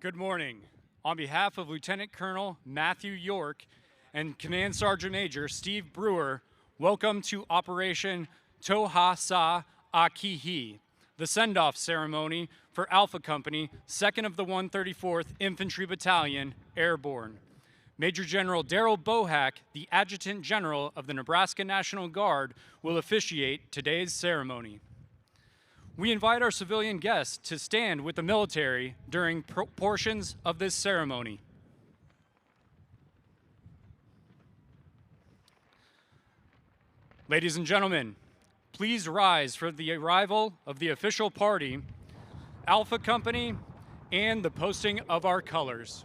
Good morning. On behalf of Lieutenant Colonel Matthew York and Command Sergeant Major Steve Brewer, welcome to Operation Toha Sa Akihi, the send-off ceremony for Alpha Company, 2nd of the 134th Infantry Battalion, Airborne. Major General Darrell Bohack, the Adjutant General of the Nebraska National Guard, will officiate today's ceremony. We invite our civilian guests to stand with the military during portions of this ceremony. Ladies and gentlemen, please rise for the arrival of the official party, Alpha Company, and the posting of our colors.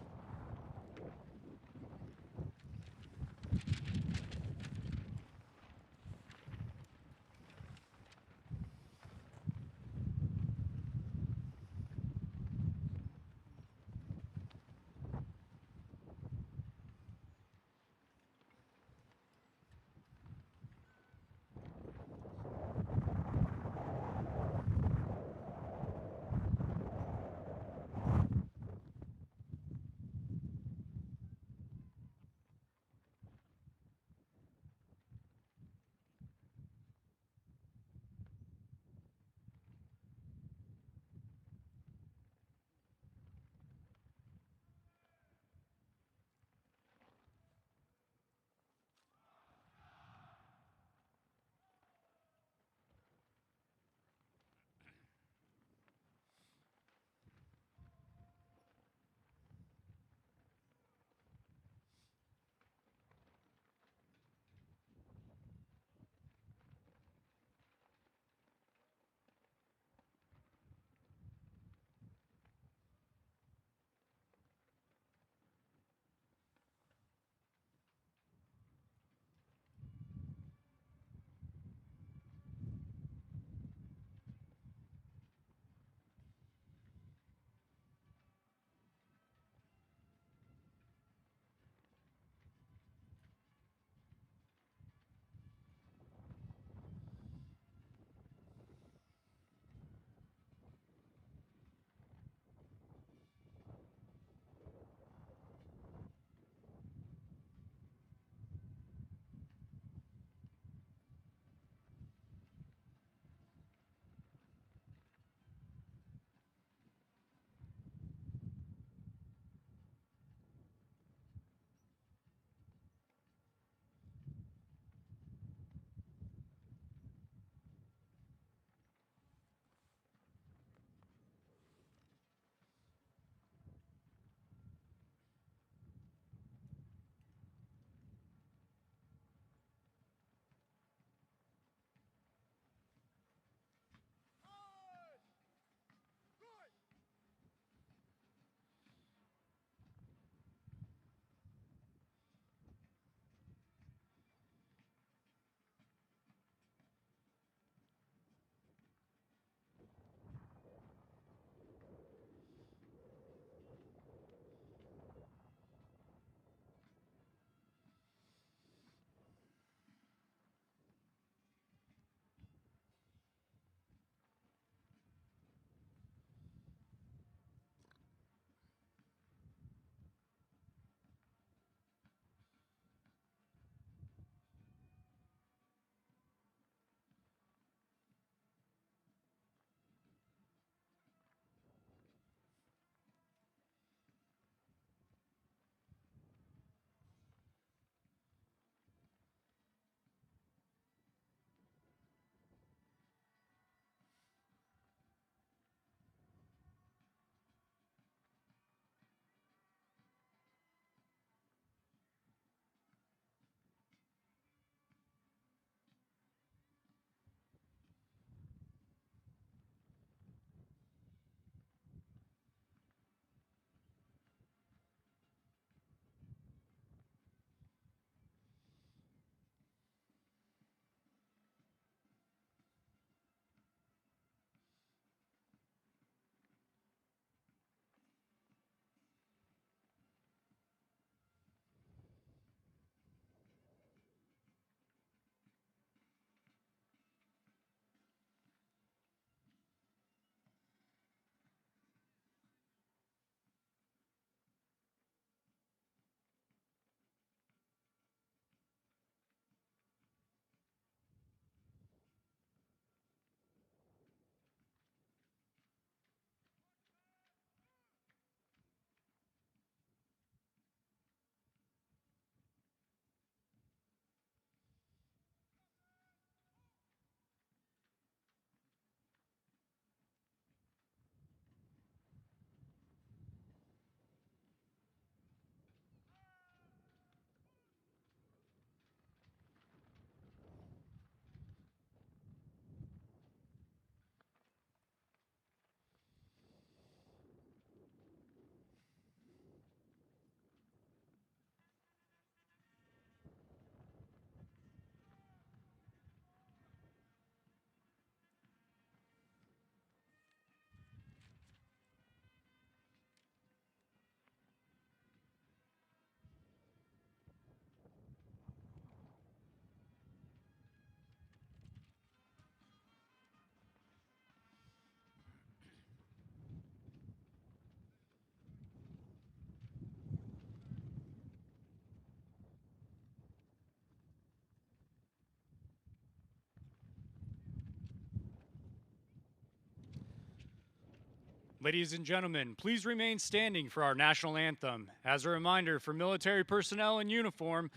Ladies and gentlemen, please remain standing for our national anthem. As a reminder, for military personnel in uniform,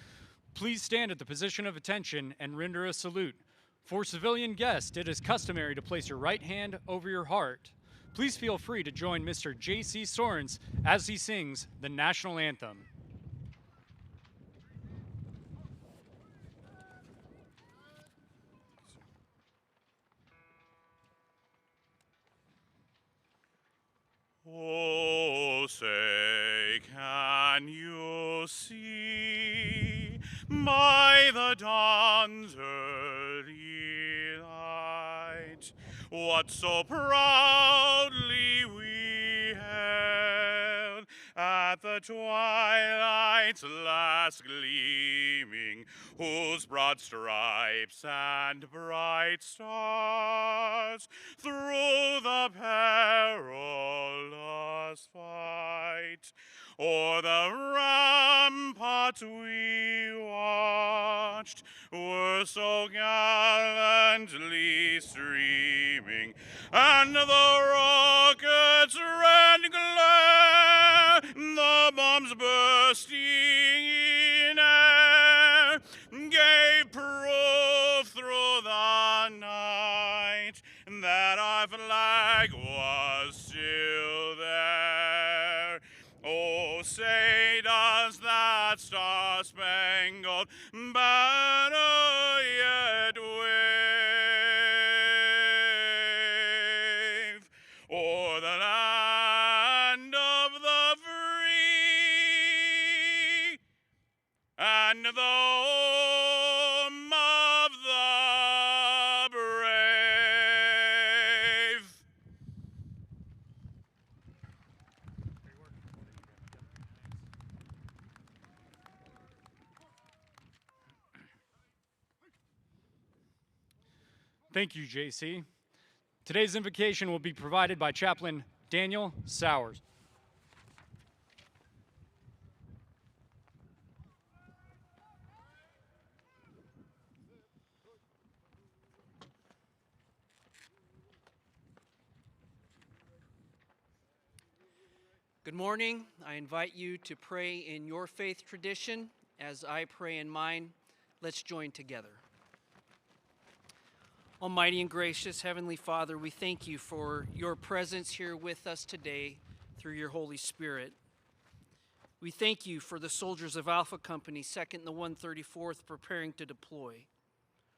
please stand at the position of attention and render a salute. For civilian guests, it is customary to place your right hand over your heart. Please feel free to join Mr. J.C. Sorens as he sings the national anthem. Oh, say, can you see by the dawn's early light what so proudly we hailed at the twilight's last gleaming, whose broad stripes and bright stars through the perilous fight o'er the ramparts we watched were so gallantly streaming, and the rockets' red glare, the bombs bursting in air, gave proof through the night that our flag was still there. Oh, say does that star-spangled banner yet wave o'er the land of the free and the home of the brave? Thank you, JC. Today's invocation will be provided by Chaplain Daniel Sowers. Good morning. I invite you to pray in your faith tradition as I pray in mine. Let's join together. Almighty and gracious Heavenly Father, we thank you for your presence here with us today through your Holy Spirit. We thank you for the soldiers of Alpha Company, 2nd and the 134th, preparing to deploy.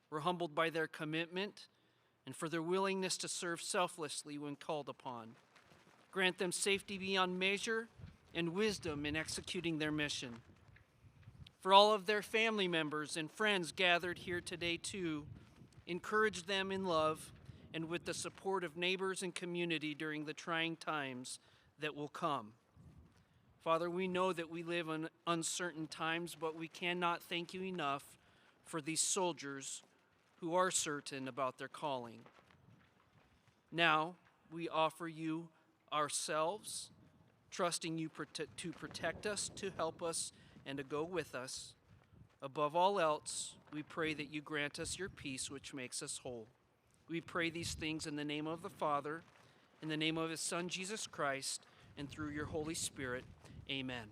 We're humbled by their commitment and for their willingness to serve selflessly when called upon. Grant them safety beyond measure and wisdom in executing their mission. For all of their family members and friends gathered here today too, encourage them in love and with the support of neighbors and community during the trying times that will come. Father, we know that we live in uncertain times, but we cannot thank you enough for these soldiers who are certain about their calling. Now, we offer you ourselves, trusting you to protect us, to help us, and to go with us. Above all else, we pray that you grant us your peace, which makes us whole. We pray these things in the name of the Father, in the name of his Son, Jesus Christ, and through your Holy Spirit. Amen.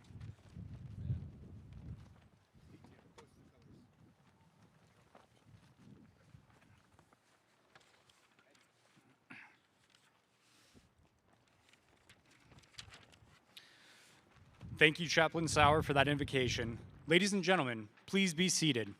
Thank you, Chaplain Sauer, for that invocation. Ladies and gentlemen, please be seated.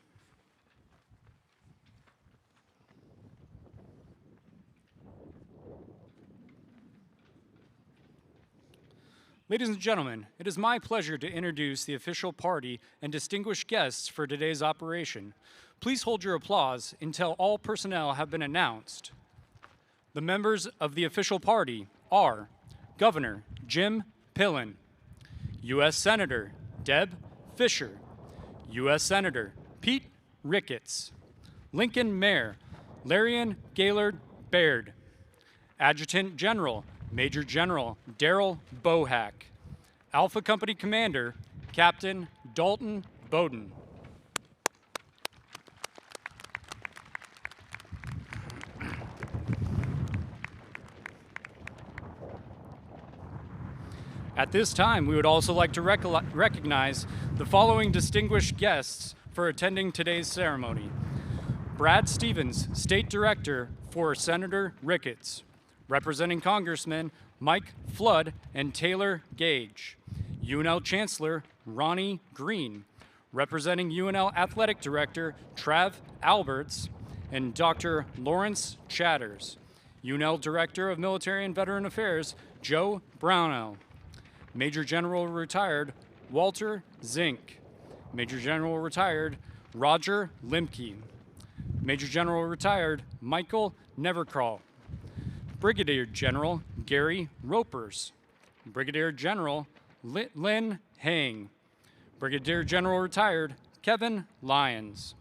Ladies and gentlemen, it is my pleasure to introduce the official party and distinguished guests for today's operation. Please hold your applause until all personnel have been announced. The members of the official party are Governor Jim Pillen, U.S. Senator Deb Fischer, U.S. Senator Pete Ricketts, Lincoln Mayor Leirion Gaylor Baird, Adjutant General Major General Daryl Bohack, Alpha Company Commander Captain Dalton Bowden, At this time, we would also like to recognize the following distinguished guests for attending today's ceremony. Brad Stevens, State Director for Senator Ricketts. Representing Congressmen Mike Flood and Taylor Gage. UNL Chancellor Ronnie Green. Representing UNL Athletic Director Trav Alberts and Dr. Lawrence Chatters. UNL Director of Military and Veteran Affairs Joe Brownell. Major General Retired Walter Zink. Major General Retired Roger Limke. Major General Retired Michael Nevercrawl. Brigadier General Gary Ropers. Brigadier General Lynn Hang. Brigadier General Retired Kevin Lyons.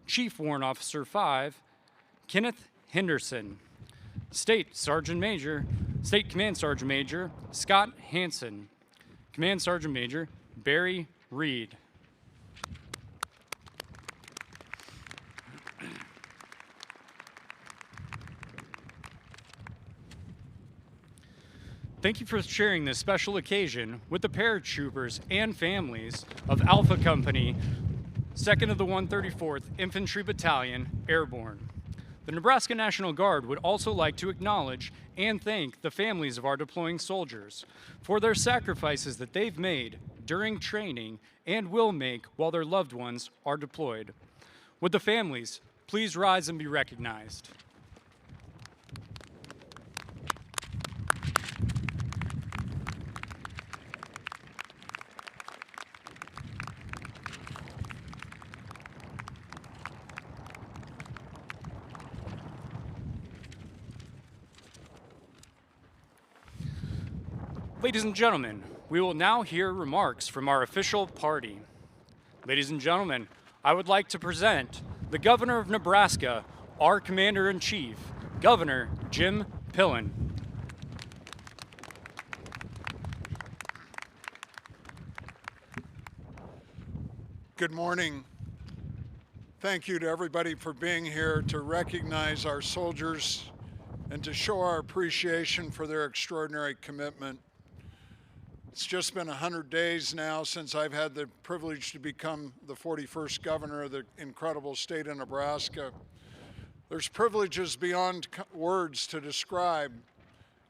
Chief Warrant Officer 5 Kenneth Henderson. State Command Sergeant Major Scott Hansen. Command Sergeant Major Barry Reed. Thank you for sharing this special occasion with the paratroopers and families of Alpha Company, 2nd of the 134th Infantry Battalion, Airborne. The Nebraska National Guard would also like to acknowledge and thank the families of our deploying soldiers for their sacrifices that they've made during training and will make while their loved ones are deployed. Would the families please rise and be recognized? Ladies and gentlemen, we will now hear remarks from our official party. Ladies and gentlemen, I would like to present the Governor of Nebraska, our Commander-in-Chief, Governor Jim Pillen. Good morning. Thank you to everybody for being here to recognize our soldiers and to show our appreciation for their extraordinary commitment. It's just been 100 days now since I've had the privilege to become the 41st governor of the incredible state of Nebraska. There's privileges beyond words to describe,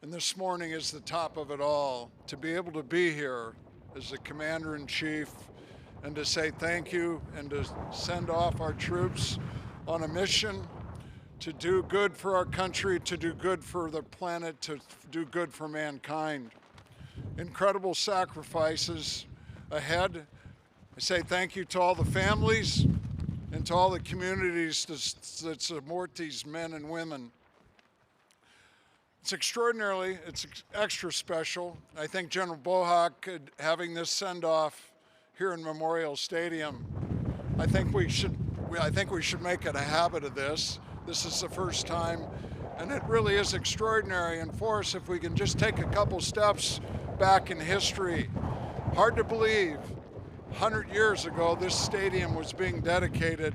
and this morning is the top of it all. To be able to be here as the commander-in-chief and to say thank you and to send off our troops on a mission to do good for our country, to do good for the planet, to do good for mankind. Incredible sacrifices ahead. I say thank you to all the families and to all the communities that support these men and women. It's extra special. I think General Bohawk having this send-off here in Memorial Stadium, I think we should make it a habit of this. This is the first time, and it really is extraordinary. And for us, if we can just take a couple steps back in history. Hard to believe, 100 years ago, this stadium was being dedicated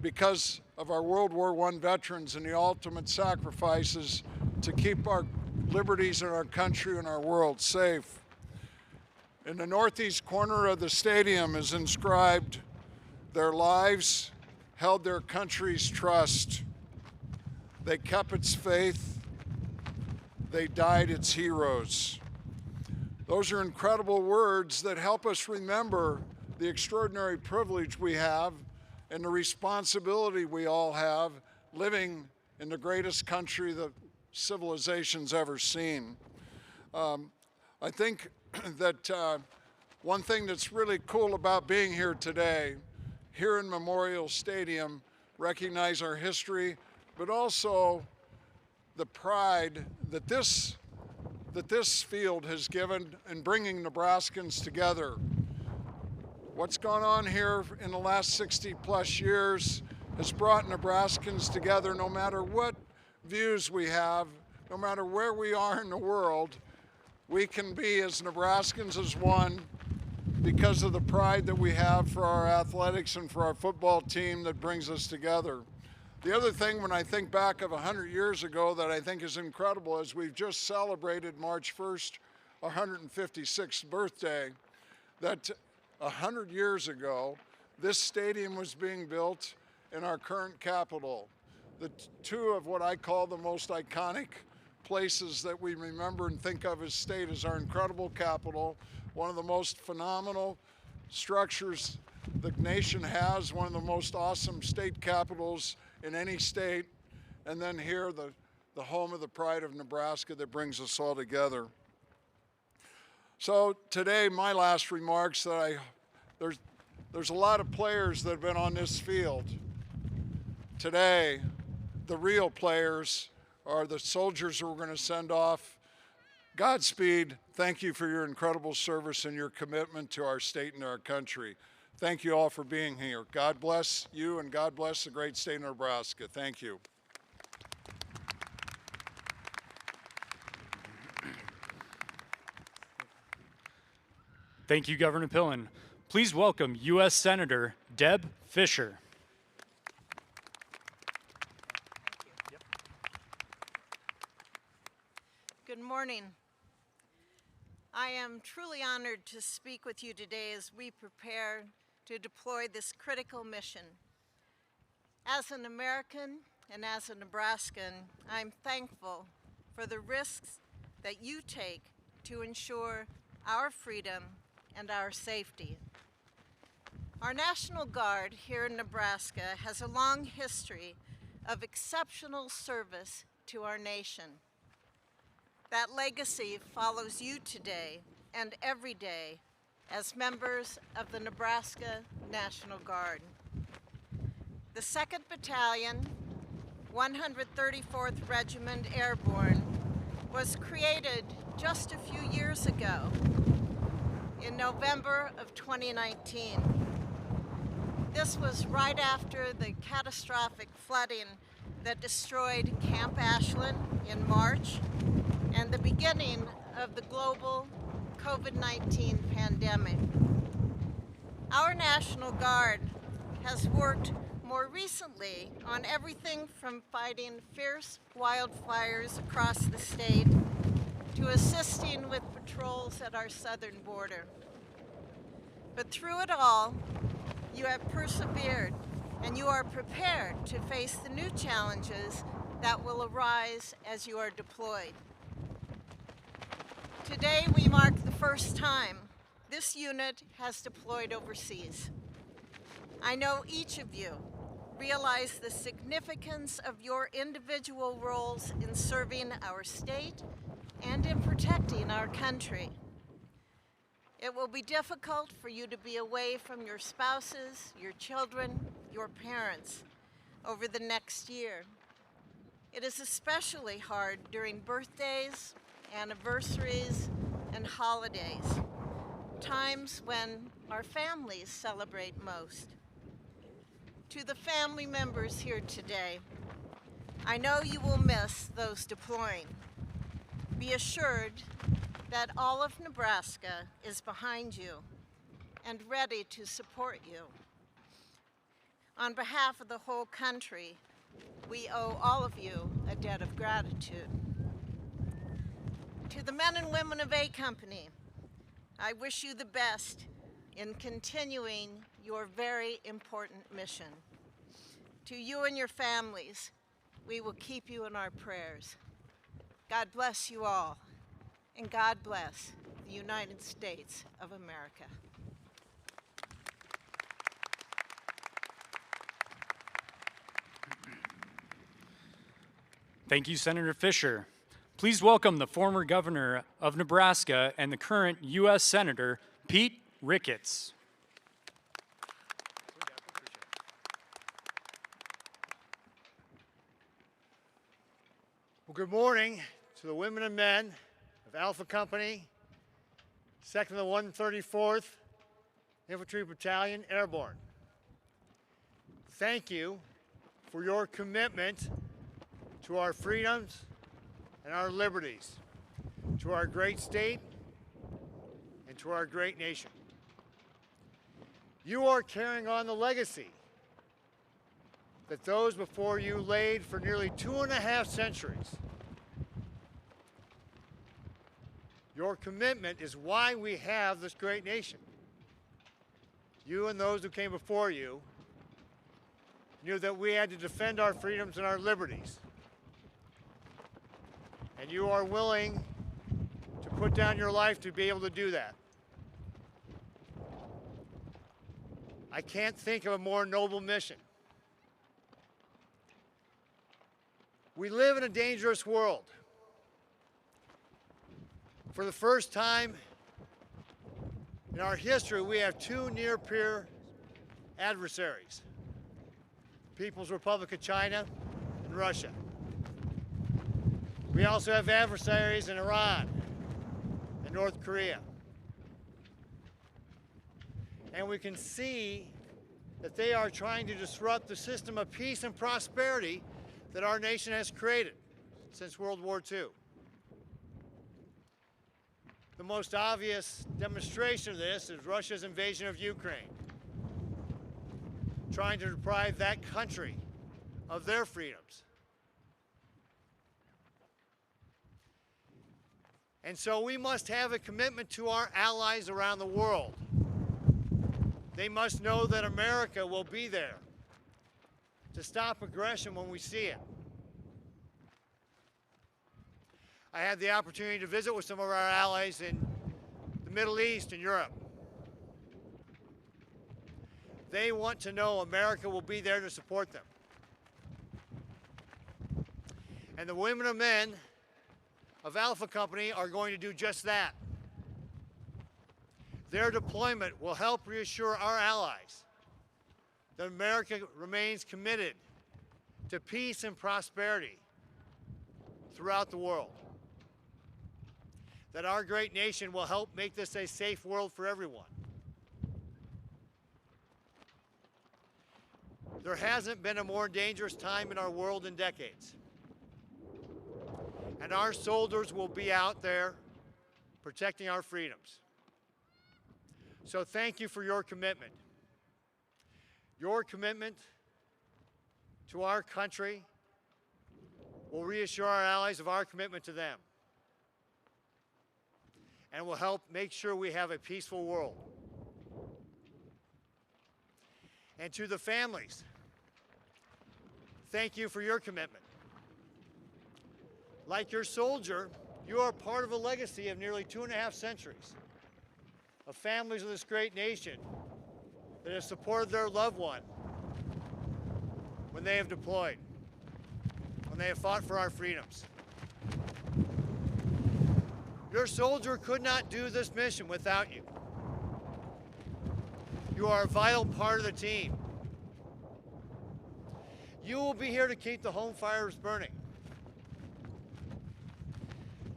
because of our World War I veterans and the ultimate sacrifices to keep our liberties in our country and our world safe. In the northeast corner of the stadium is inscribed, "Their lives held their country's trust. They kept its faith. They died its heroes." Those are incredible words that help us remember the extraordinary privilege we have and the responsibility we all have living in the greatest country that civilization's ever seen. I think that one thing that's really cool about being here today, here in Memorial Stadium, recognize our history, but also the pride that this field has given in bringing Nebraskans together. What's gone on here in the last 60 plus years has brought Nebraskans together no matter what views we have, no matter where we are in the world. We can be as Nebraskans as one because of the pride that we have for our athletics and for our football team that brings us together. The other thing, when I think back of 100 years ago that I think is incredible, is we've just celebrated March 1st 156th birthday that 100 years ago, this stadium was being built in our current capital. The two of what I call the most iconic places that we remember and think of as state is our incredible capital, one of the most phenomenal structures the nation has, one of the most awesome state capitals in any state, and then here, the home of the pride of Nebraska that brings us all together. So today, my last remarks that there's a lot of players that have been on this field. Today, the real players are the soldiers who we're going to send off. Godspeed. Thank you for your incredible service and your commitment to our state and our country. Thank you all for being here. God bless you and God bless the great state of Nebraska. Thank you. Thank you, Governor Pillen. Please welcome U.S. Senator Deb Fischer. Good morning. I am truly honored to speak with you today as we prepare to deploy this critical mission. As an American and as a Nebraskan, I'm thankful for the risks that you take to ensure our freedom and our safety. Our National Guard here in Nebraska has a long history of exceptional service to our nation. That legacy follows you today and every day as members of the Nebraska National Guard. The 2nd Battalion, 134th Regiment Airborne, was created just a few years ago in November of 2019. This was right after the catastrophic flooding that destroyed Camp Ashland in March and the beginning of the global COVID-19 pandemic. Our National Guard has worked more recently on everything from fighting fierce wildfires across the state to assisting with patrols at our southern border. But through it all, you have persevered and you are prepared to face the new challenges that will arise as you are deployed. Today we mark the first time this unit has deployed overseas. I know each of you realize the significance of your individual roles in serving our state and in protecting our country. It will be difficult for you to be away from your spouses, your children, your parents over the next year. It is especially hard during birthdays, anniversaries, and holidays, times when our families celebrate most. To the family members here today, I know you will miss those deploying. Be assured that all of Nebraska is behind you and ready to support you. On behalf of the whole country, we owe all of you a debt of gratitude. To the men and women of A Company, I wish you the best in continuing your very important mission. To you and your families, we will keep you in our prayers. God bless you all, and God bless the United States of America. Thank you, Senator Fischer. Please welcome the former governor of Nebraska and the current U.S. Senator, Pete Ricketts. Well, good morning to the women and men of Alpha Company, 2nd and 134th Infantry Battalion, Airborne. Thank you for your commitment to our freedoms and our liberties, to our great state and to our great nation. You are carrying on the legacy that those before you laid for nearly 2.5 centuries. Your commitment is why we have this great nation. You and those who came before you knew that we had to defend our freedoms and our liberties. And you are willing to put down your life to be able to do that. I can't think of a more noble mission. We live in a dangerous world. For the first time in our history, we have two near-peer adversaries, People's Republic of China and Russia. We also have adversaries in Iran and North Korea. And we can see that they are trying to disrupt the system of peace and prosperity that our nation has created since World War II. The most obvious demonstration of this is Russia's invasion of Ukraine, trying to deprive that country of their freedoms. And so we must have a commitment to our allies around the world. They must know that America will be there to stop aggression when we see it. I had the opportunity to visit with some of our allies in the Middle East and Europe. They want to know America will be there to support them. And the women and men of Alpha Company are going to do just that. Their deployment will help reassure our allies that America remains committed to peace and prosperity throughout the world. That our great nation will help make this a safe world for everyone. There hasn't been a more dangerous time in our world in decades. And our soldiers will be out there protecting our freedoms. So thank you for your commitment. Your commitment to our country will reassure our allies of our commitment to them, and will help make sure we have a peaceful world. And to the families, thank you for your commitment. Like your soldier, you are part of a legacy of nearly 2.5 centuries of families of this great nation that have supported their loved one when they have deployed, when they have fought for our freedoms. Your soldier could not do this mission without you. You are a vital part of the team. You will be here to keep the home fires burning.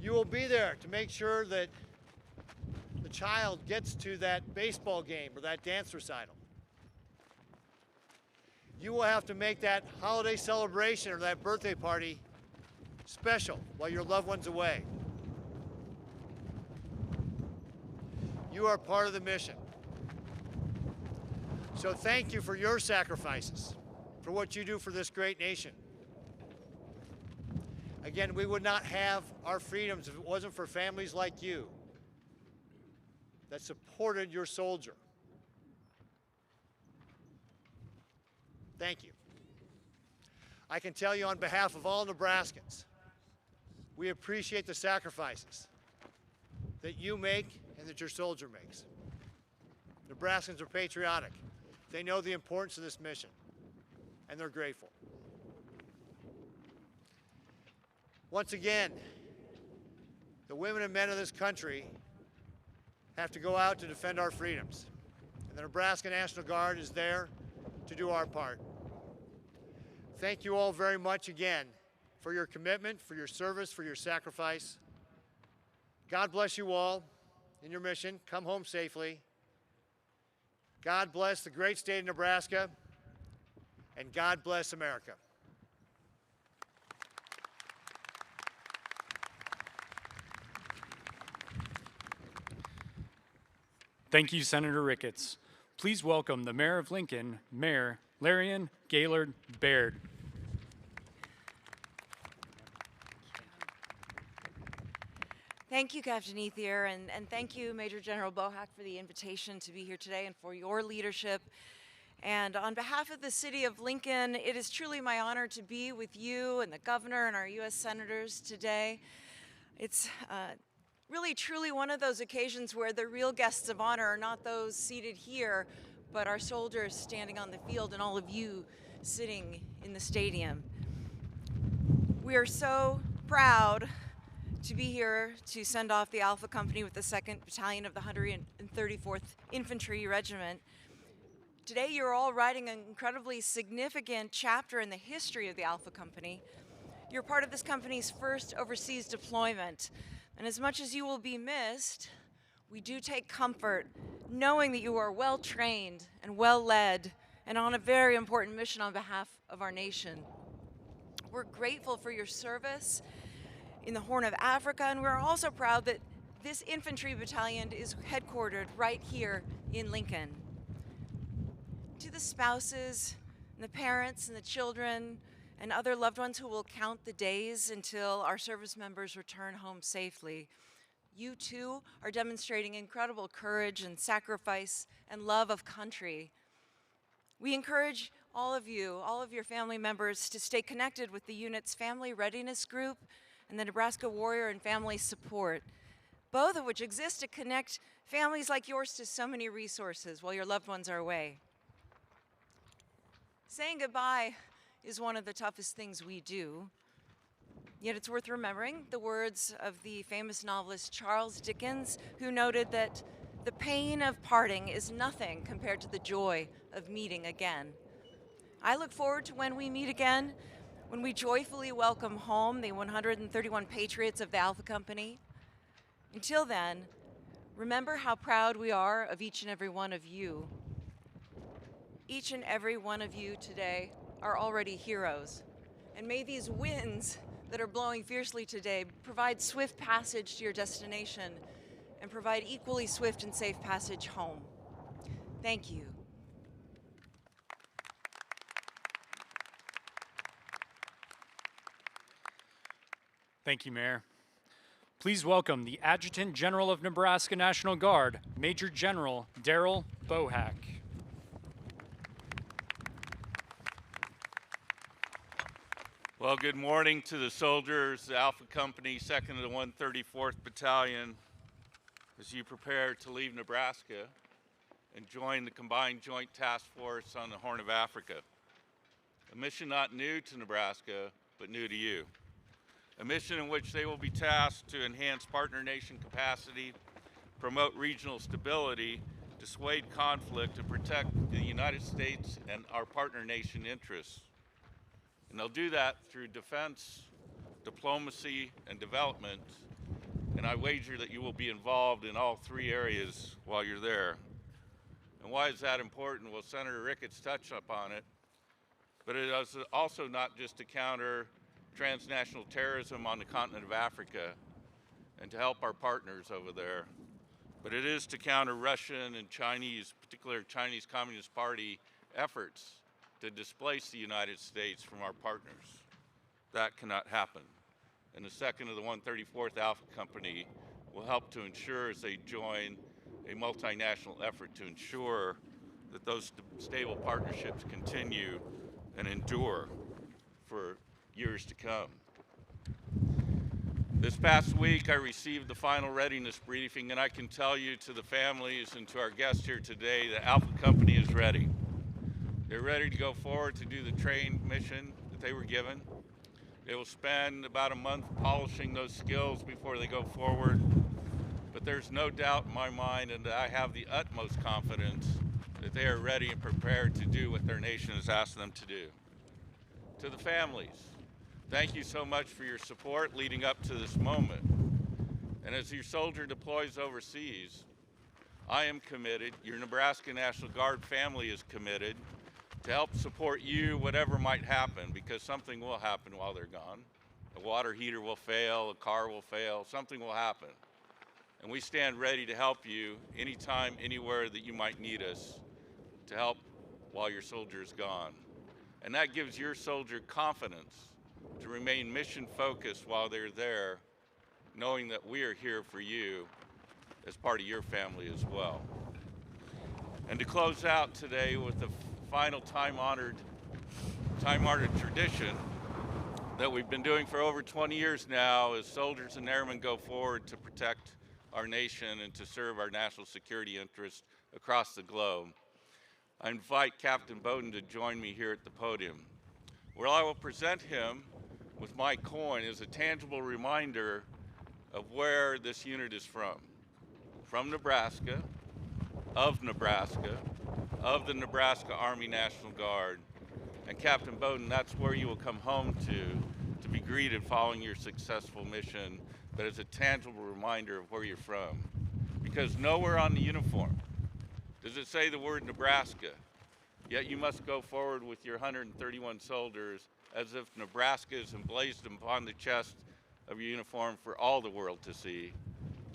You will be there to make sure that the child gets to that baseball game or that dance recital. You will have to make that holiday celebration or that birthday party special while your loved one's away. You are part of the mission. So thank you for your sacrifices, for what you do for this great nation. Again, we would not have our freedoms if it wasn't for families like you that supported your soldier. Thank you. I can tell you on behalf of all Nebraskans, we appreciate the sacrifices that you make and that your soldier makes. Nebraskans are patriotic. They know the importance of this mission, and they're grateful. Once again, the women and men of this country have to go out to defend our freedoms, and the Nebraska National Guard is there to do our part. Thank you all very much again for your commitment, for your service, for your sacrifice. God bless you all in your mission. Come home safely. God bless the great state of Nebraska, and God bless America. Thank you, Senator Ricketts. Please welcome the Mayor of Lincoln, Mayor Leirion Gaylor Baird. Thank you, Captain Ethier, and thank you, Major General Bohack, for the invitation to be here today and for your leadership. And on behalf of the city of Lincoln, it is truly my honor to be with you and the governor and our U.S. senators today. It's really, truly one of those occasions where the real guests of honor are not those seated here, but our soldiers standing on the field and all of you sitting in the stadium. We are so proud to be here to send off the Alpha Company with the 2nd Battalion of the 2-134th Infantry Regiment. Today you're all writing an incredibly significant chapter in the history of the Alpha Company. You're part of this company's first overseas deployment, and as much as you will be missed, we do take comfort knowing that you are well trained and well led and on a very important mission on behalf of our nation. We're grateful for your service in the Horn of Africa, and we're also proud that this infantry battalion is headquartered right here in Lincoln. To the spouses, and the parents, and the children, and other loved ones who will count the days until our service members return home safely, you too are demonstrating incredible courage and sacrifice and love of country. We encourage all of you, all of your family members, to stay connected with the unit's Family Readiness Group and the Nebraska Warrior and Family Support, both of which exist to connect families like yours to so many resources while your loved ones are away. Saying goodbye is one of the toughest things we do, yet it's worth remembering the words of the famous novelist Charles Dickens, who noted that the pain of parting is nothing compared to the joy of meeting again. I look forward to when we meet again, when we joyfully welcome home the 131 patriots of the Alpha Company. Until then, remember how proud we are of each and every one of you. Each and every one of you today are already heroes. And may these winds that are blowing fiercely today provide swift passage to your destination and provide equally swift and safe passage home. Thank you. Thank you, Mayor. Please welcome the Adjutant General of Nebraska National Guard, Major General Daryl Bohack. Well, good morning to the soldiers, the Alpha Company, 2nd of the 134th Battalion, as you prepare to leave Nebraska and join the Combined Joint Task Force on the Horn of Africa. A mission not new to Nebraska, but new to you. A mission in which they will be tasked to enhance partner nation capacity, promote regional stability, dissuade conflict, and protect the United States and our partner nation interests. And they'll do that through defense, diplomacy, and development. And I wager that you will be involved in all three areas while you're there. And why is that important? Well, Senator Ricketts touched upon it, but it is also not just to counter transnational terrorism on the continent of Africa and to help our partners over there, but it is to counter Russian and Chinese, particularly Chinese Communist Party efforts to displace the United States from our partners. That cannot happen. And the 2nd of the 134th Alpha Company will help to ensure, as they join a multinational effort, to ensure that those stable partnerships continue and endure for years to come. This past week, I received the final readiness briefing, and I can tell you, to the families and to our guests here today, the Alpha Company is ready. They're ready to go forward to do the trained mission that they were given. They will spend about a month polishing those skills before they go forward. But there's no doubt in my mind, and I have the utmost confidence, that they are ready and prepared to do what their nation has asked them to do. To the families, thank you so much for your support leading up to this moment. And as your soldier deploys overseas, I am committed, your Nebraska National Guard family is committed, to help support you whatever might happen, because something will happen while they're gone. A water heater will fail, a car will fail, something will happen. And we stand ready to help you anytime, anywhere that you might need us to help while your soldier is gone. And that gives your soldier confidence to remain mission focused while they're there knowing that we are here for you as part of your family as well. And to close out today with the final time-honored tradition that we've been doing for over 20 years now as soldiers and airmen go forward to protect our nation and to serve our national security interests across the globe. I invite Captain Bowden to join me here at the podium, where I will present him with my coin as a tangible reminder of where this unit is from Nebraska, of the Nebraska Army National Guard. And Captain Bowden, that's where you will come home to be greeted following your successful mission, but as a tangible reminder of where you're from. Because nowhere on the uniform does it say the word Nebraska, yet you must go forward with your 131 soldiers as if Nebraska is emblazoned upon the chest of your uniform for all the world to see,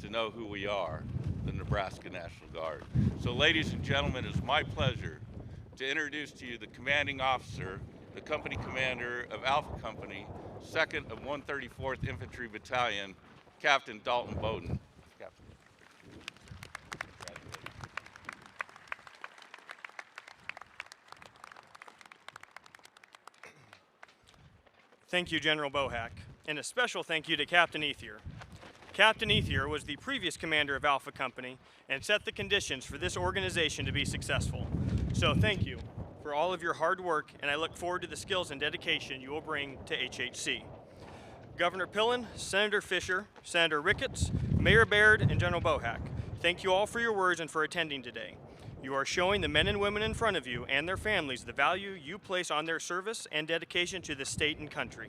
to know who we are, the Nebraska National Guard. So ladies and gentlemen, it's my pleasure to introduce to you the commanding officer, the company commander of Alpha Company, 2nd of 134th Infantry Battalion, Captain Dalton Bowden. Captain. Thank you, General Bohack, and a special thank you to Captain Ethier. Captain Ethier was the previous commander of Alpha Company and set the conditions for this organization to be successful. So thank you for all of your hard work, and I look forward to the skills and dedication you will bring to HHC. Governor Pillen, Senator Fischer, Senator Ricketts, Mayor Baird, and General Bohack, thank you all for your words and for attending today. You are showing the men and women in front of you and their families the value you place on their service and dedication to the state and country.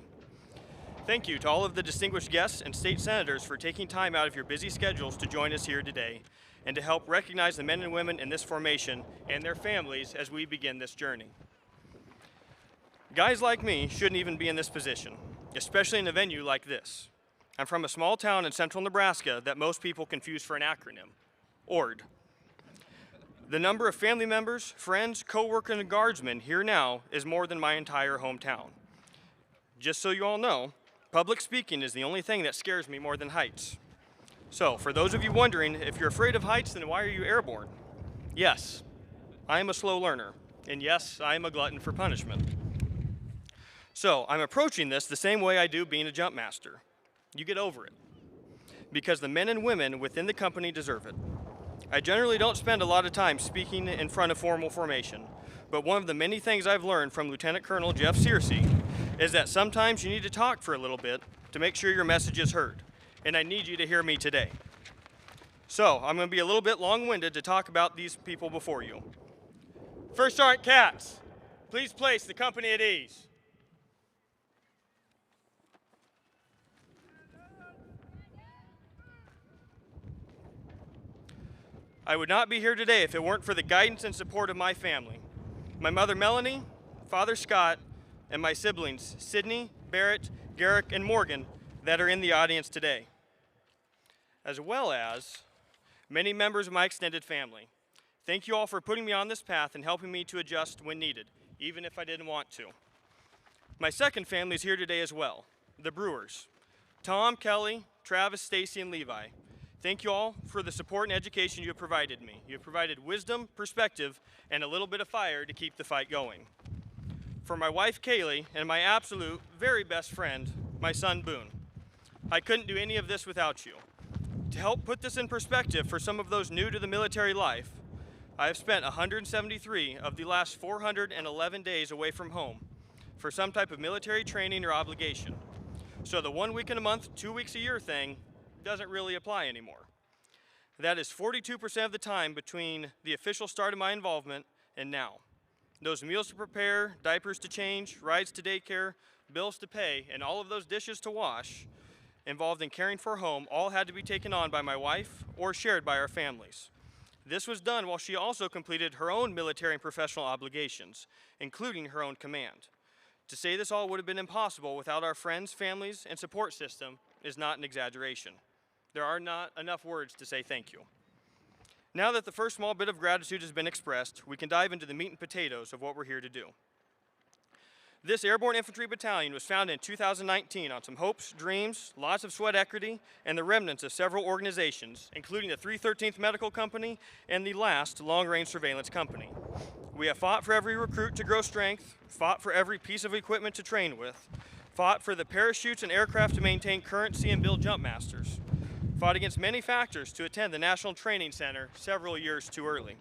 Thank you to all of the distinguished guests and state senators for taking time out of your busy schedules to join us here today and to help recognize the men and women in this formation and their families as we begin this journey. Guys like me shouldn't even be in this position, especially in a venue like this. I'm from a small town in central Nebraska that most people confuse for an acronym, ORD. The number of family members, friends, co-workers, and guardsmen here now is more than my entire hometown. Just so you all know, public speaking is the only thing that scares me more than heights. So, for those of you wondering, if you're afraid of heights, then why are you airborne? Yes, I am a slow learner, and yes, I am a glutton for punishment. So, I'm approaching this the same way I do being a jump master. You get over it, because the men and women within the company deserve it. I generally don't spend a lot of time speaking in front of formal formation, but one of the many things I've learned from Lieutenant Colonel Jeff Searcy is that sometimes you need to talk for a little bit to make sure your message is heard, and I need you to hear me today. So, I'm going to be a little bit long-winded to talk about these people before you. First Sergeant Katz, please place the company at ease. I would not be here today if it weren't for the guidance and support of my family. My mother Melanie, father Scott, and my siblings Sydney, Barrett, Garrick, and Morgan that are in the audience today, as well as many members of my extended family. Thank you all for putting me on this path and helping me to adjust when needed, even if I didn't want to. My second family is here today as well, the Brewers. Tom, Kelly, Travis, Stacy, and Levi. Thank you all for the support and education you have provided me. You have provided wisdom, perspective, and a little bit of fire to keep the fight going. For my wife, Kaylee, and my absolute very best friend, my son, Boone. I couldn't do any of this without you. To help put this in perspective for some of those new to the military life, I have spent 173 of the last 411 days away from home for some type of military training or obligation. So the 1 week in a month, 2 weeks a year thing doesn't really apply anymore. That is 42% of the time between the official start of my involvement and now. Those meals to prepare, diapers to change, rides to daycare, bills to pay, and all of those dishes to wash involved in caring for home all had to be taken on by my wife or shared by our families. This was done while she also completed her own military and professional obligations, including her own command. To say this all would have been impossible without our friends, families, and support system is not an exaggeration. There are not enough words to say thank you. Now that the first small bit of gratitude has been expressed, we can dive into the meat and potatoes of what we're here to do. This Airborne Infantry Battalion was founded in 2019 on some hopes, dreams, lots of sweat equity, and the remnants of several organizations, including the 313th Medical Company and the last Long-Range Surveillance Company. We have fought for every recruit to grow strength, fought for every piece of equipment to train with, fought for the parachutes and aircraft to maintain currency and build jump masters, fought against many factors to attend the National Training Center several years too early,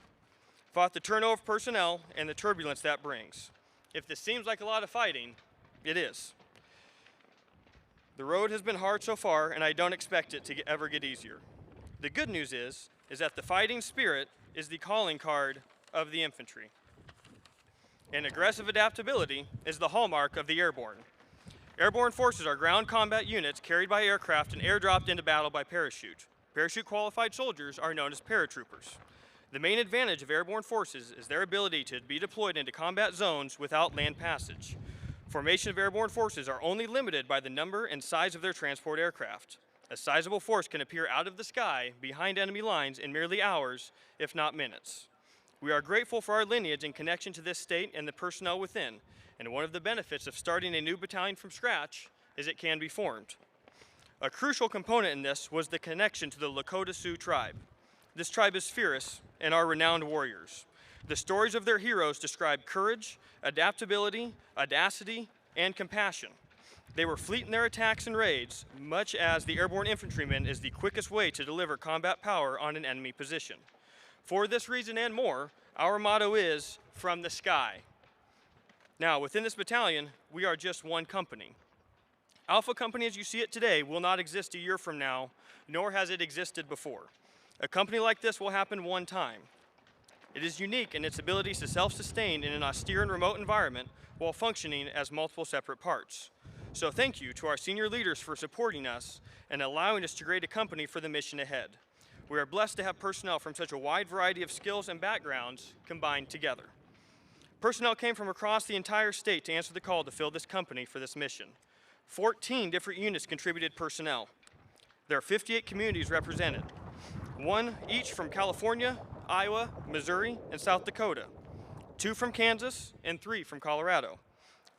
fought the turnover of personnel and the turbulence that brings. If this seems like a lot of fighting, it is. The road has been hard so far, and I don't expect it to ever get easier. The good news is that the fighting spirit is the calling card of the infantry. And aggressive adaptability is the hallmark of the Airborne. Airborne forces are ground combat units carried by aircraft and airdropped into battle by parachute. Parachute-qualified soldiers are known as paratroopers. The main advantage of airborne forces is their ability to be deployed into combat zones without land passage. Formation of airborne forces are only limited by the number and size of their transport aircraft. A sizable force can appear out of the sky behind enemy lines in merely hours, if not minutes. We are grateful for our lineage and connection to this state and the personnel within, and one of the benefits of starting a new battalion from scratch is it can be formed. A crucial component in this was the connection to the Lakota Sioux tribe. This tribe is fierce and are renowned warriors. The stories of their heroes describe courage, adaptability, audacity, and compassion. They were fleet in their attacks and raids, much as the airborne infantryman is the quickest way to deliver combat power on an enemy position. For this reason and more, our motto is, "From the sky." Now, within this battalion, we are just one company. Alpha Company as you see it today will not exist a year from now, nor has it existed before. A company like this will happen one time. It is unique in its ability to self-sustain in an austere and remote environment while functioning as multiple separate parts. So thank you to our senior leaders for supporting us and allowing us to create a company for the mission ahead. We are blessed to have personnel from such a wide variety of skills and backgrounds combined together. Personnel came from across the entire state to answer the call to fill this company for this mission. 14 different units contributed personnel. There are 58 communities represented. One each from California, Iowa, Missouri, and South Dakota. 2 from Kansas, and 3 from Colorado.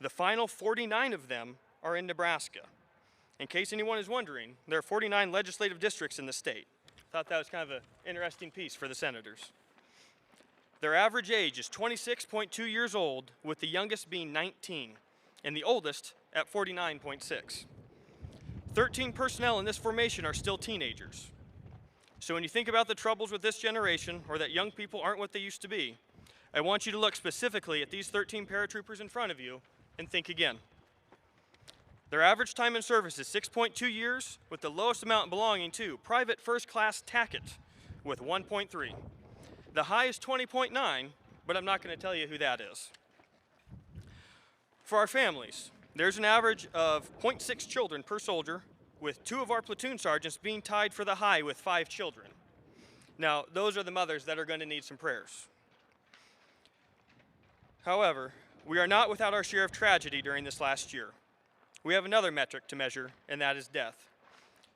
The final 49 of them are in Nebraska. In case anyone is wondering, there are 49 legislative districts in the state. Thought that was kind of an interesting piece for the senators. Their average age is 26.2 years old, with the youngest being 19, and the oldest at 49.6. 13 personnel in this formation are still teenagers. So when you think about the troubles with this generation, or that young people aren't what they used to be, I want you to look specifically at these 13 paratroopers in front of you and think again. Their average time in service is 6.2 years, with the lowest amount belonging to Private First Class Tackett with 1.3. The high is 20.9, but I'm not going to tell you who that is. For our families, there's an average of 0.6 children per soldier, with 2 of our platoon sergeants being tied for the high with 5 children. Now, those are the mothers that are going to need some prayers. However, we are not without our share of tragedy during this last year. We have another metric to measure, and that is death.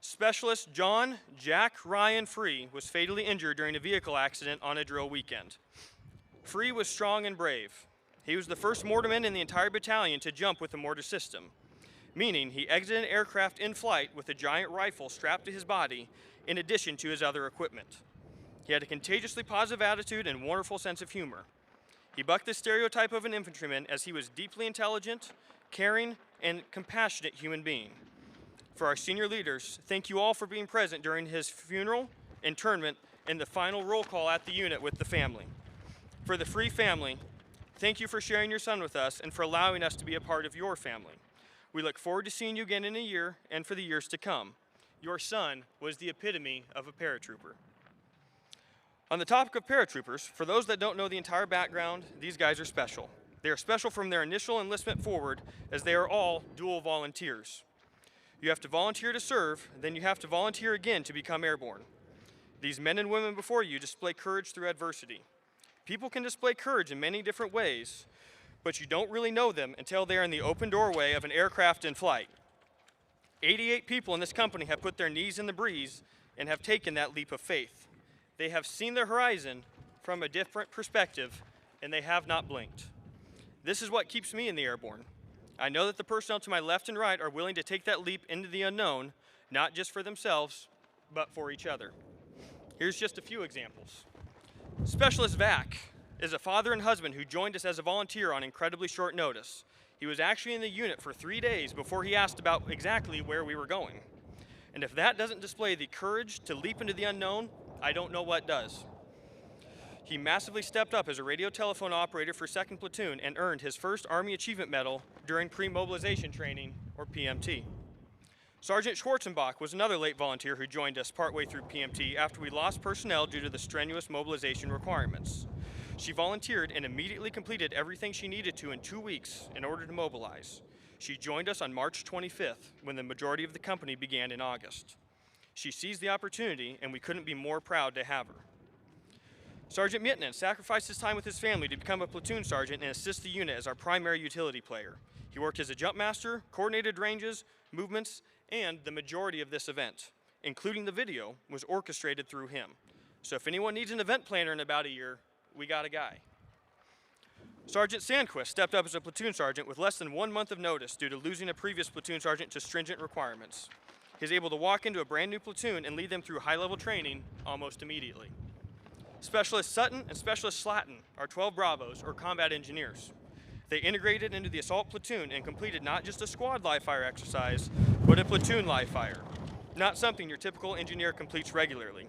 Specialist John Jack Ryan Free was fatally injured during a vehicle accident on a drill weekend. Free was strong and brave. He was the first mortarman in the entire battalion to jump with a mortar system, meaning he exited an aircraft in flight with a giant rifle strapped to his body in addition to his other equipment. He had a contagiously positive attitude and wonderful sense of humor. He bucked the stereotype of an infantryman as he was deeply intelligent, caring, and compassionate human being. For our senior leaders, thank you all for being present during his funeral, internment, and the final roll call at the unit with the family. For the Free family, thank you for sharing your son with us and for allowing us to be a part of your family. We look forward to seeing you again in a year and for the years to come. Your son was the epitome of a paratrooper. On the topic of paratroopers, for those that don't know the entire background, these guys are special. They are special from their initial enlistment forward, as they are all dual volunteers. You have to volunteer to serve, then you have to volunteer again to become airborne. These men and women before you display courage through adversity. People can display courage in many different ways, but you don't really know them until they are in the open doorway of an aircraft in flight. 88 people in this company have put their knees in the breeze and have taken that leap of faith. They have seen the horizon from a different perspective, and they have not blinked. This is what keeps me in the Airborne. I know that the personnel to my left and right are willing to take that leap into the unknown, not just for themselves, but for each other. Here's just a few examples. Specialist Vac is a father and husband who joined us as a volunteer on incredibly short notice. He was actually in the unit for 3 days before he asked about exactly where we were going. And if that doesn't display the courage to leap into the unknown, I don't know what does. He massively stepped up as a radio telephone operator for 2nd Platoon and earned his first Army Achievement Medal during pre-mobilization training, or PMT. Sergeant Schwarzenbach was another late volunteer who joined us partway through PMT after we lost personnel due to the strenuous mobilization requirements. She volunteered and immediately completed everything she needed to in 2 weeks in order to mobilize. She joined us on March 25th, when the majority of the company began in August. She seized the opportunity, and we couldn't be more proud to have her. Sergeant Mietinen sacrificed his time with his family to become a platoon sergeant and assist the unit as our primary utility player. He worked as a jump master, coordinated ranges, movements, and the majority of this event, including the video, was orchestrated through him. So if anyone needs an event planner in about a year, we got a guy. Sergeant Sandquist stepped up as a platoon sergeant with less than 1 month of notice due to losing a previous platoon sergeant to stringent requirements. He's able to walk into a brand new platoon and lead them through high-level training almost immediately. Specialist Sutton and Specialist Slatton are 12 Bravos, or combat engineers. They integrated into the assault platoon and completed not just a squad live fire exercise, but a platoon live fire. Not something your typical engineer completes regularly.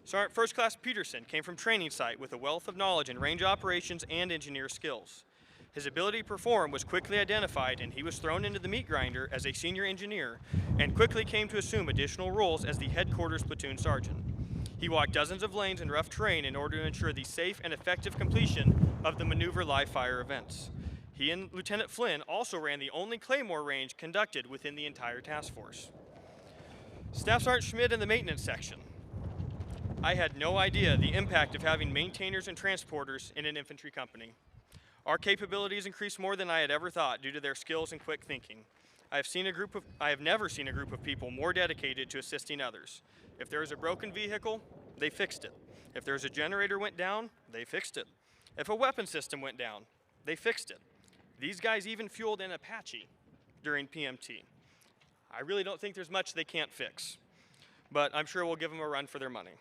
Sergeant First Class Peterson came from training site with a wealth of knowledge in range operations and engineer skills. His ability to perform was quickly identified, and he was thrown into the meat grinder as a senior engineer and quickly came to assume additional roles as the headquarters platoon sergeant. He walked dozens of lanes in rough terrain in order to ensure the safe and effective completion of the maneuver live fire events. He and Lieutenant Flynn also ran the only Claymore range conducted within the entire task force. Staff Sergeant Schmidt in the maintenance section. I had no idea the impact of having maintainers and transporters in an infantry company. Our capabilities increased more than I had ever thought due to their skills and quick thinking. I have never seen a group of people more dedicated to assisting others. If there was a broken vehicle, they fixed it. If there was a generator went down, they fixed it. If a weapon system went down, they fixed it. These guys even fueled an Apache during PMT. I really don't think there's much they can't fix, but I'm sure we'll give them a run for their money.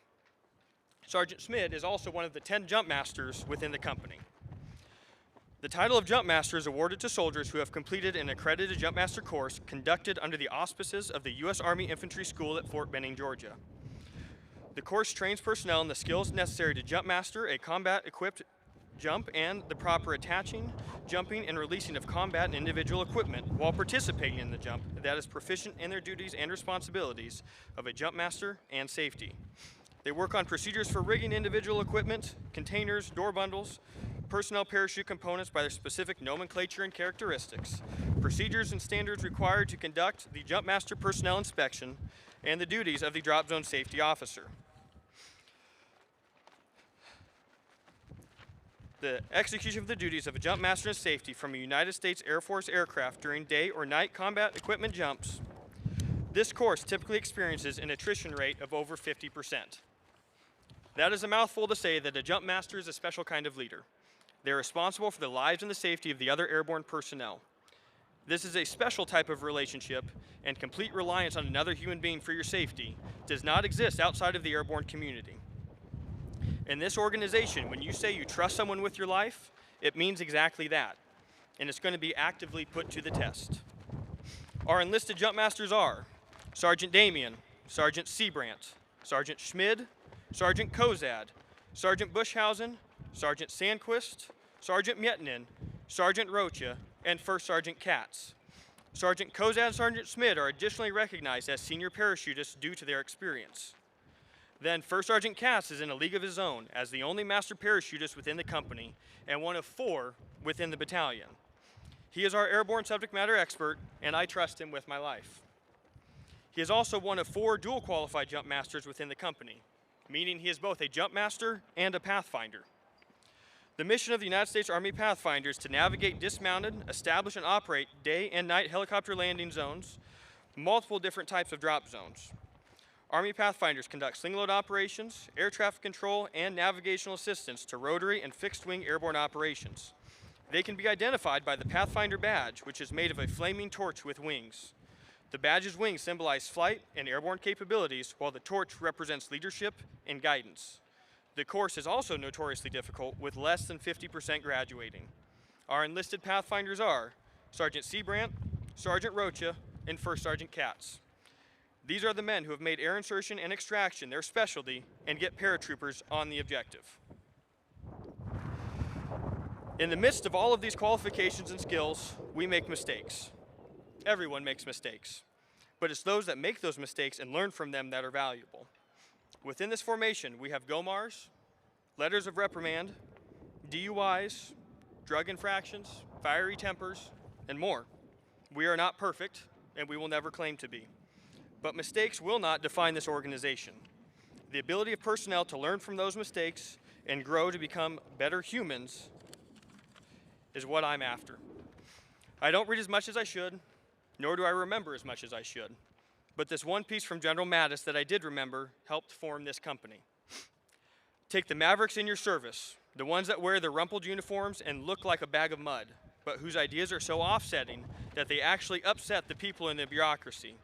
Sergeant Schmidt is also one of the 10 jump masters within the company. The title of Jump Master is awarded to soldiers who have completed an accredited Jump Master course conducted under the auspices of the U.S. Army Infantry School at Fort Benning, Georgia. The course trains personnel in the skills necessary to jump master a combat-equipped jump and the proper attaching, jumping, and releasing of combat and individual equipment while participating in the jump that is proficient in their duties and responsibilities of a jump master and safety. They work on procedures for rigging individual equipment, containers, door bundles, personnel parachute components by their specific nomenclature and characteristics, procedures and standards required to conduct the Jump Master personnel inspection, and the duties of the Drop Zone Safety Officer. The execution of the duties of a Jump Master and safety from a United States Air Force aircraft during day or night combat equipment jumps. This course typically experiences an attrition rate of over 50%. That is a mouthful to say that a Jump Master is a special kind of leader. They are responsible for the lives and the safety of the other airborne personnel. This is a special type of relationship, and complete reliance on another human being for your safety does not exist outside of the airborne community. In this organization, when you say you trust someone with your life, it means exactly that, and it's going to be actively put to the test. Our enlisted Jump Masters are Sergeant Damien, Sergeant Seabrant, Sergeant Schmid, Sergeant Kozad, Sergeant Bushhausen, Sergeant Sandquist, Sergeant Mietinen, Sergeant Rocha, and First Sergeant Katz. Sergeant Kozad and Sergeant Schmid are additionally recognized as senior parachutists due to their experience. Then First Sergeant Katz is in a league of his own as the only master parachutist within the company and one of 4 within the battalion. He is our airborne subject matter expert, and I trust him with my life. He is also one of 4 dual qualified jump masters within the company, meaning he is both a jump master and a pathfinder. The mission of the United States Army Pathfinder is to navigate dismounted, establish and operate day and night helicopter landing zones, multiple different types of drop zones. Army Pathfinders conduct sling load operations, air traffic control, and navigational assistance to rotary and fixed-wing airborne operations. They can be identified by the Pathfinder badge, which is made of a flaming torch with wings. The badge's wings symbolize flight and airborne capabilities, while the torch represents leadership and guidance. The course is also notoriously difficult, with less than 50% graduating. Our enlisted Pathfinders are Sergeant Seabrant, Sergeant Rocha, and First Sergeant Katz. These are the men who have made air insertion and extraction their specialty and get paratroopers on the objective. In the midst of all of these qualifications and skills, we make mistakes. Everyone makes mistakes, but it's those that make those mistakes and learn from them that are valuable. Within this formation, we have GOMARs, letters of reprimand, DUIs, drug infractions, fiery tempers, and more. We are not perfect, and we will never claim to be. But mistakes will not define this organization. The ability of personnel to learn from those mistakes and grow to become better humans is what I'm after. I don't read as much as I should, nor do I remember as much as I should. But this one piece from General Mattis that I did remember helped form this company. Take the Mavericks in your service, the ones that wear their rumpled uniforms and look like a bag of mud, but whose ideas are so offsetting that they actually upset the people in the bureaucracy.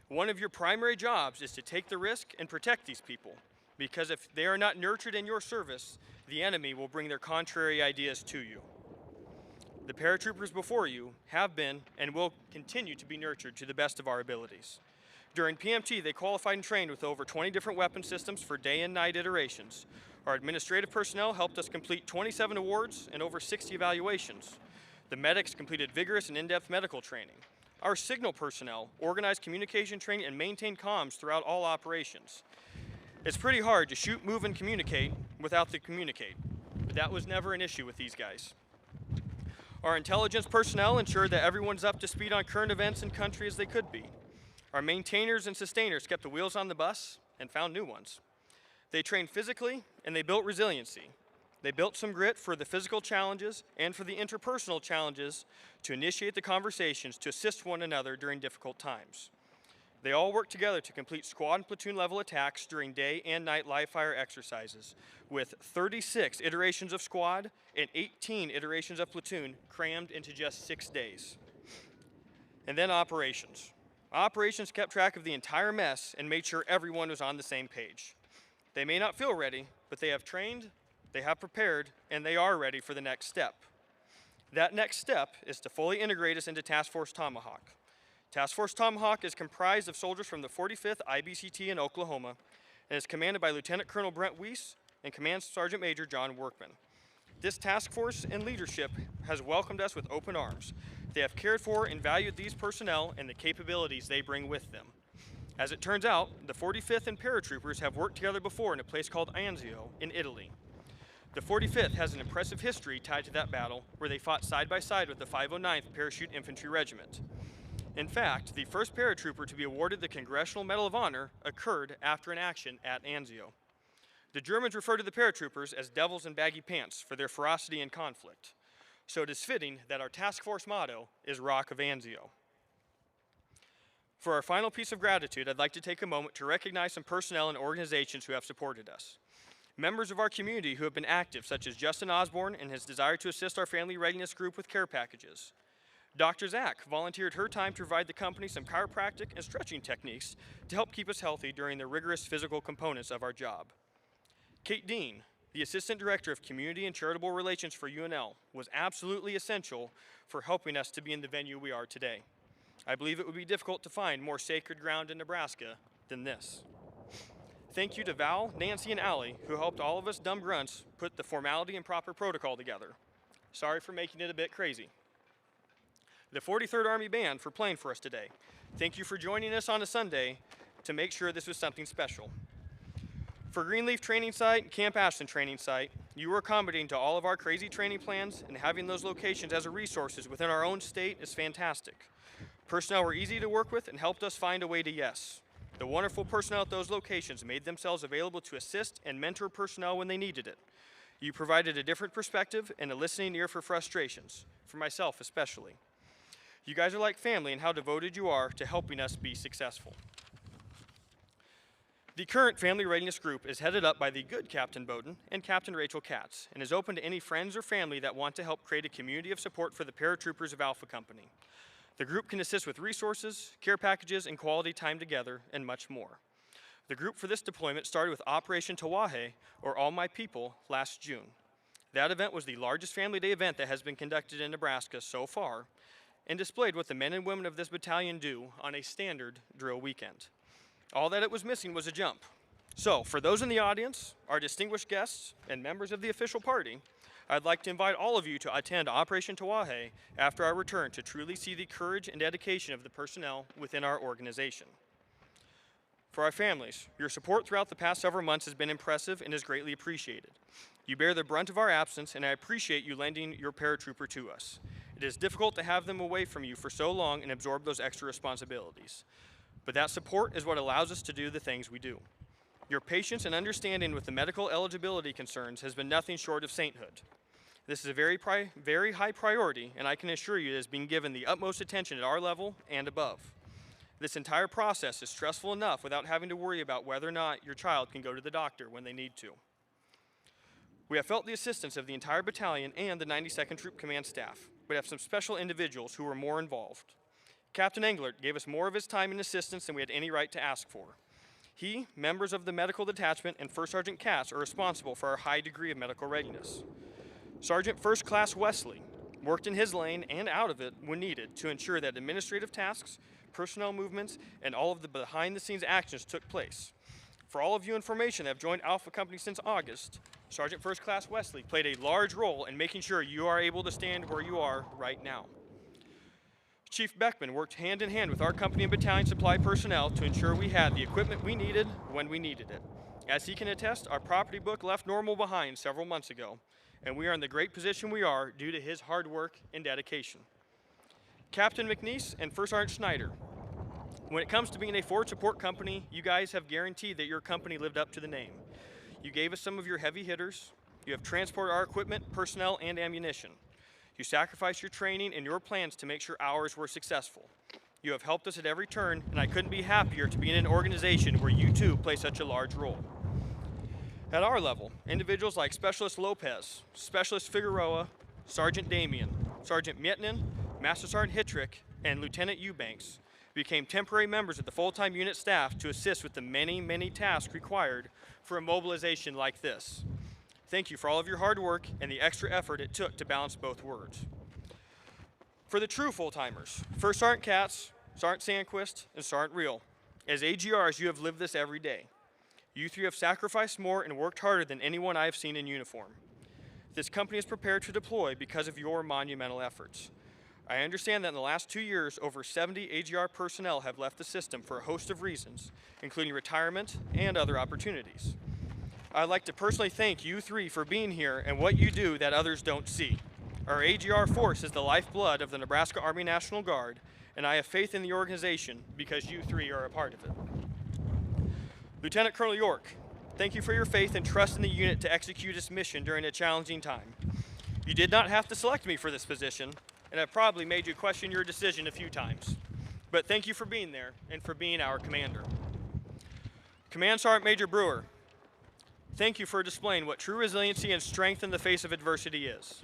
One of your primary jobs is to take the risk and protect these people, because if they are not nurtured in your service, the enemy will bring their contrary ideas to you. The paratroopers before you have been and will continue to be nurtured to the best of our abilities. During PMT, they qualified and trained with over 20 different weapon systems for day and night iterations. Our administrative personnel helped us complete 27 awards and over 60 evaluations. The medics completed vigorous and in-depth medical training. Our signal personnel organized communication training and maintained comms throughout all operations. It's pretty hard to shoot, move, and communicate without the communicate, but that was never an issue with these guys. Our intelligence personnel ensured that everyone's up to speed on current events and country as they could be. Our maintainers and sustainers kept the wheels on the bus and found new ones. They trained physically and they built resiliency. They built some grit for the physical challenges and for the interpersonal challenges to initiate the conversations to assist one another during difficult times. They all worked together to complete squad and platoon level attacks during day and night live fire exercises with 36 iterations of squad and 18 iterations of platoon crammed into just 6 days. And then operations. Operations kept track of the entire mess and made sure everyone was on the same page. They may not feel ready, but they have trained, they have prepared, and they are ready for the next step. That next step is to fully integrate us into Task Force Tomahawk. Task Force Tomahawk is comprised of soldiers from the 45th IBCT in Oklahoma and is commanded by Lieutenant Colonel Brent Weiss and Command Sergeant Major John Workman. This task force and leadership has welcomed us with open arms. They have cared for and valued these personnel and the capabilities they bring with them. As it turns out, the 45th and paratroopers have worked together before in a place called Anzio in Italy. The 45th has an impressive history tied to that battle where they fought side by side with the 509th Parachute Infantry Regiment. In fact, the first paratrooper to be awarded the Congressional Medal of Honor occurred after an action at Anzio. The Germans refer to the paratroopers as devils in baggy pants for their ferocity in conflict. So it is fitting that our task force motto is Rock of Anzio. For our final piece of gratitude, I'd like to take a moment to recognize some personnel and organizations who have supported us. Members of our community who have been active, such as Justin Osborne and his desire to assist our family readiness group with care packages. Dr. Zach volunteered her time to provide the company some chiropractic and stretching techniques to help keep us healthy during the rigorous physical components of our job. Kate Dean, the Assistant Director of Community and Charitable Relations for UNL, was absolutely essential for helping us to be in the venue we are today. I believe it would be difficult to find more sacred ground in Nebraska than this. Thank you to Val, Nancy, and Allie, who helped all of us dumb grunts put the formality and proper protocol together. Sorry for making it a bit crazy. The 43rd Army Band for playing for us today. Thank you for joining us on a Sunday to make sure this was something special. For Greenleaf Training Site and Camp Ashland Training Site, you were accommodating to all of our crazy training plans, and having those locations as a resources within our own state is fantastic. Personnel were easy to work with and helped us find a way to yes. The wonderful personnel at those locations made themselves available to assist and mentor personnel when they needed it. You provided a different perspective and a listening ear for frustrations, for myself especially. You guys are like family in how devoted you are to helping us be successful. The current Family Readiness Group is headed up by the good Captain Bowden and Captain Rachel Katz and is open to any friends or family that want to help create a community of support for the paratroopers of Alpha Company. The group can assist with resources, care packages, and quality time together, and much more. The group for this deployment started with Operation Tawahe, or All My People, last June. That event was the largest Family Day event that has been conducted in Nebraska so far, and displayed what the men and women of this battalion do on a standard drill weekend. All that it was missing was a jump. So, for those in the audience, our distinguished guests, and members of the official party, I'd like to invite all of you to attend Operation Tawahe after our return to truly see the courage and dedication of the personnel within our organization. For our families, your support throughout the past several months has been impressive and is greatly appreciated. You bear the brunt of our absence, and I appreciate you lending your paratrooper to us. It is difficult to have them away from you for so long and absorb those extra responsibilities. But that support is what allows us to do the things we do. Your patience and understanding with the medical eligibility concerns has been nothing short of sainthood. This is a very high priority, and I can assure you it is being given the utmost attention at our level and above. This entire process is stressful enough without having to worry about whether or not your child can go to the doctor when they need to. We have felt the assistance of the entire battalion and the 92nd Troop Command staff, but have some special individuals who were more involved. Captain Englert gave us more of his time and assistance than we had any right to ask for. He, members of the medical detachment, and First Sergeant Katz are responsible for our high degree of medical readiness. Sergeant First Class Wesley worked in his lane and out of it when needed to ensure that administrative tasks, personnel movements, and all of the behind-the-scenes actions took place. For all of you information that have joined Alpha Company since August, Sergeant First Class Wesley played a large role in making sure you are able to stand where you are right now. Chief Beckman worked hand in hand with our company and battalion supply personnel to ensure we had the equipment we needed when we needed it. As he can attest, our property book left normal behind several months ago, and we are in the great position we are due to his hard work and dedication. Captain McNeese and First Sergeant Schneider. When it comes to being a forward support company, you guys have guaranteed that your company lived up to the name. You gave us some of your heavy hitters. You have transported our equipment, personnel, and ammunition. You sacrificed your training and your plans to make sure ours were successful. You have helped us at every turn, and I couldn't be happier to be in an organization where you too play such a large role. At our level, individuals like Specialist Lopez, Specialist Figueroa, Sergeant Damien, Sergeant Mietnin, Master Sergeant Hittrick, and Lieutenant Eubanks became temporary members of the full-time unit staff to assist with the many, many tasks required for a mobilization like this. Thank you for all of your hard work and the extra effort it took to balance both words. For the true full-timers, First Sergeant Katz, Sergeant Sandquist, and Sergeant Reel, as AGRs, you have lived this every day. You three have sacrificed more and worked harder than anyone I have seen in uniform. This company is prepared to deploy because of your monumental efforts. I understand that in the last 2 years, over 70 AGR personnel have left the system for a host of reasons, including retirement and other opportunities. I'd like to personally thank you three for being here and what you do that others don't see. Our AGR force is the lifeblood of the Nebraska Army National Guard, and I have faith in the organization because you three are a part of it. Lieutenant Colonel York, thank you for your faith and trust in the unit to execute its mission during a challenging time. You did not have to select me for this position, and I've probably made you question your decision a few times. But thank you for being there and for being our commander. Command Sergeant Major Brewer, thank you for displaying what true resiliency and strength in the face of adversity is.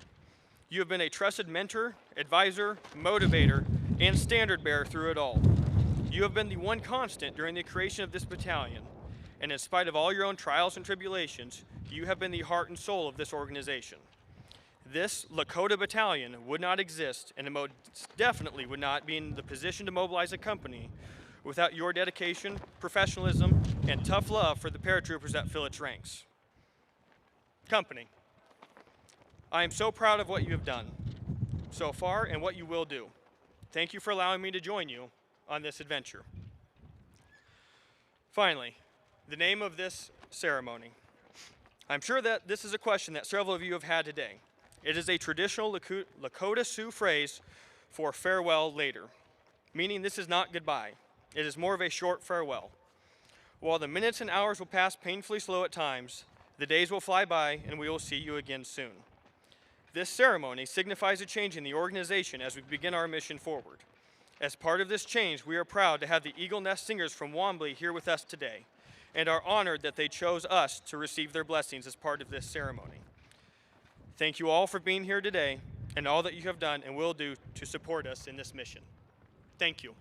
You have been a trusted mentor, advisor, motivator, and standard bearer through it all. You have been the one constant during the creation of this battalion, and in spite of all your own trials and tribulations, you have been the heart and soul of this organization. This Lakota battalion would not exist, and it most definitely would not be in the position to mobilize a company without your dedication, professionalism, and tough love for the paratroopers that fill its ranks. Company, I am so proud of what you have done so far and what you will do. Thank you for allowing me to join you on this adventure. Finally, the name of this ceremony. I'm sure that this is a question that several of you have had today. It is a traditional Lakota Sioux phrase for farewell later, meaning this is not goodbye. It is more of a short farewell. While the minutes and hours will pass painfully slow at times, the days will fly by and we will see you again soon. This ceremony signifies a change in the organization as we begin our mission forward. As part of this change, we are proud to have the Eagle Nest Singers from Wambley here with us today. and are honored that they chose us to receive their blessings as part of this ceremony. Thank you all for being here today and all that you have done and will do to support us in this mission. Thank you.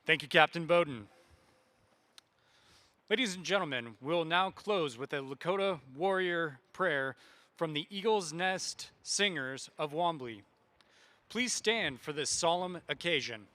Thank you, Captain Bowden. Ladies and gentlemen, we'll now close with a Lakota warrior prayer from the Eagle's Nest Singers of Wombly. Please stand for this solemn occasion.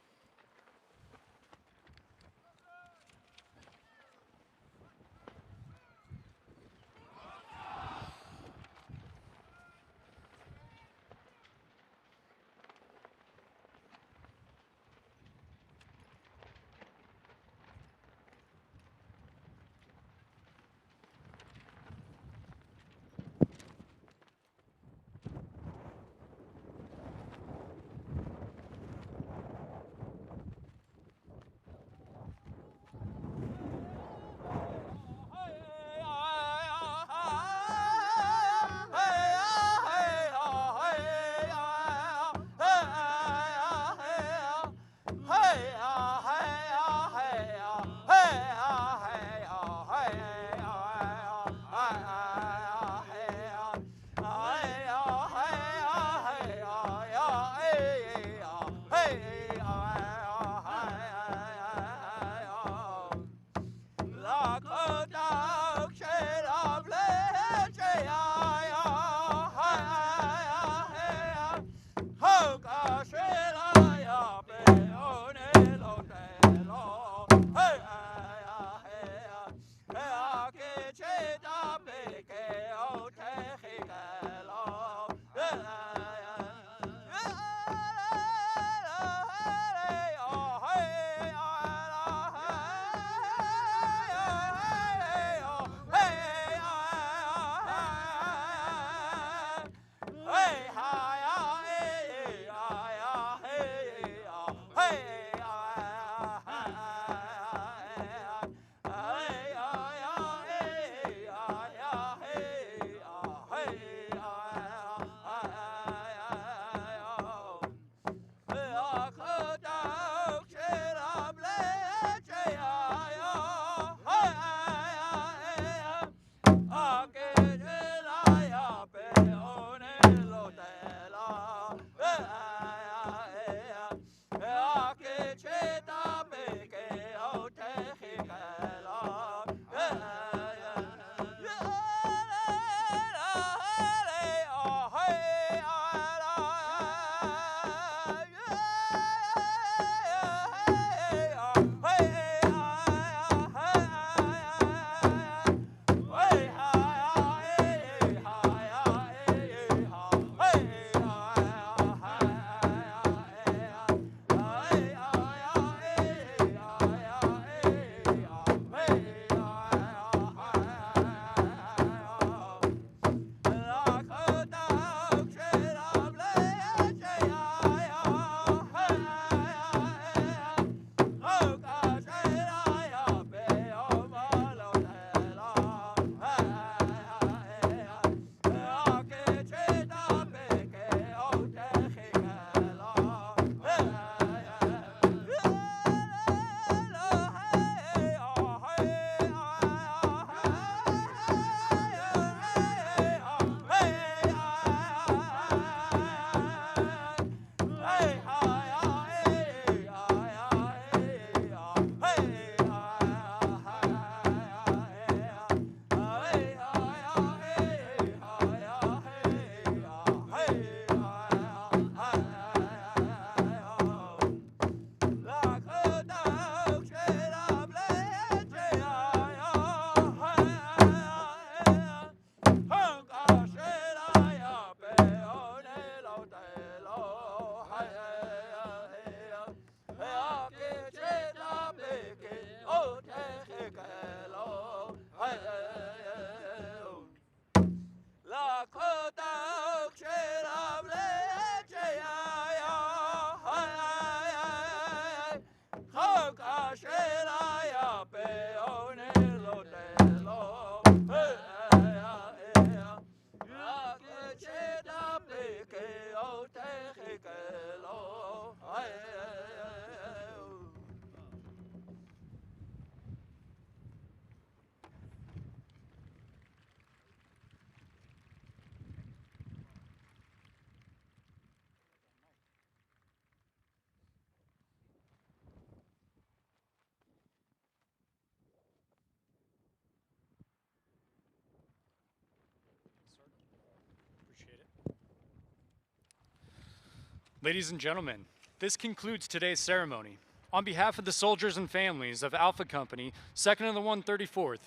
Ladies and gentlemen, this concludes today's ceremony. On behalf of the soldiers and families of Alpha Company, 2nd of the 134th,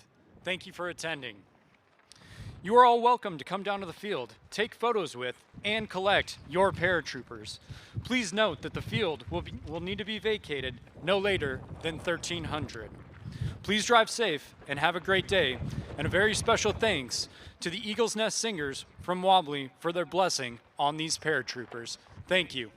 thank you for attending. You are all welcome to come down to the field, take photos with, and collect your paratroopers. Please note that the field will need to be vacated no later than 1300. Please drive safe and have a great day, and a very special thanks to the Eagle's Nest Singers from Wobbly for their blessing on these paratroopers. Thank you.